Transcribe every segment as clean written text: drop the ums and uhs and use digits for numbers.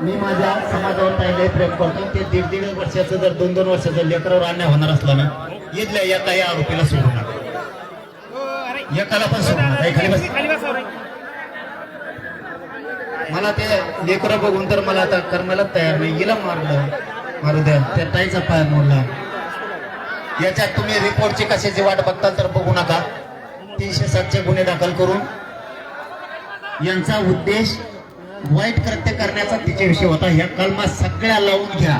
मी माझ्या समाजावर पाहिले प्रेम करतो. ते 1.5 वर्षाचं जर 2-2 वर्षाचं लेकरावर अन्याय होणार असला ना, इथल्या एकाही आरोपीला सोडू नका, एकाला पण सोडू नका. खाली बस. मला ते लेकरं बघून तर मला आता कर्माला तयार नाही. गेला मारू द्या, त्या ताईचा पाय मोडला. याच्यात तुम्ही रिपोर्टची कशाची वाट बघता तर बघू नका. 307 गुन्हे दाखल करून यांचा उद्देश वाईट कृत्य करण्याचा तिच्याविषयी होता. ह्या कलमा सगळ्या लावून घ्या.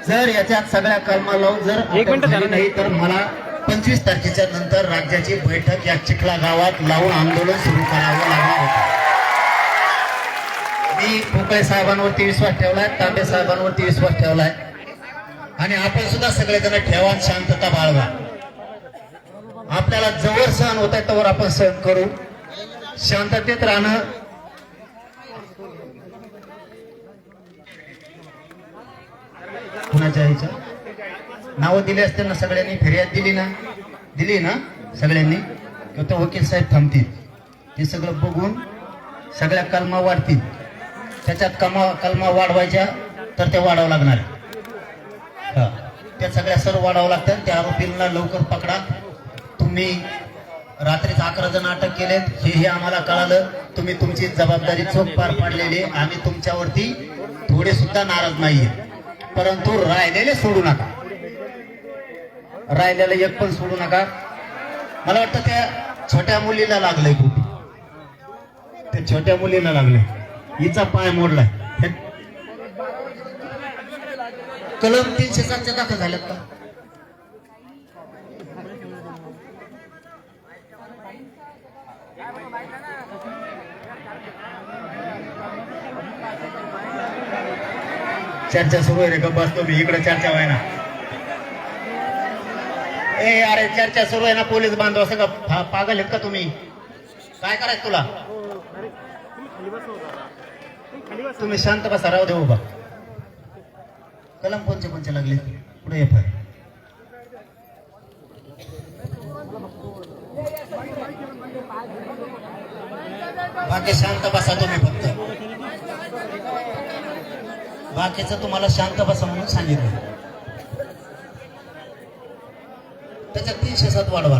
जर याच्यात सगळ्या कलमा लावून जर नाही तर मला 25 तारखेच्या नंतर राज्याची बैठक या चिखला गावात लावून आंदोलन सुरू करावं लागणार होतं. मी भोकळे साहेबांवरती विश्वास ठेवलाय, तांबे साहेबांवरती विश्वास ठेवलाय आणि आपण सुद्धा सगळेजण ठेवा, शांतता बाळगा. आपल्याला जवळ सहन होत आहे तोवर आपण सहन करू. शांततेत राहणं. कुणाच्या आईच्या नावं दिले असते ना सगळ्यांनी, फिर्याद दिली ना सगळ्यांनी, तर वकील साहेब थांबतील. ते सगळं बघून सगळ्या कलमा वाढतील. त्याच्यात कलमा वाढवायच्या तर ते वाढावं लागणार. त्या सगळ्या सर्व वाढावं लागतात. त्या आरोपींना लवकर पकडा. तुम्ही रात्रीच 11 जण अटक केलेत हे आम्हाला कळालं. तुम्ही तुमची जबाबदारी चोख पार पाडलेली. आम्ही तुमच्यावरती थोडे सुद्धा नाराज नाहीये, परंतु राहिलेले सोडू नका. राहिलेलं एक पण सोडू नका. मला वाटतं त्या छोट्या मुलीला लागलंय खूप. त्या छोट्या मुलीला लागलंय, हिचा पाय मोडलाय. कलम 307 दाखल झाल्यात का? चर्चा सुरू आहे रे. गप्प बसतो मी इकडे. चर्चा व्हाय ना. ए अरे चर्चा सुरू आहे ना. पोलीस बांधव असं का पागल आहेत का तुम्ही? काय करायचं तुला? तुम्ही शांत बसा. राहू दे उभा. कलम कोणचे लागले पुढे? F I. बाकी शांत बसा तुम्ही फक्त. बाकीचं तुम्हाला शांत बसा म्हणून सांगितलं. त्याच्यात 307 वाढवा.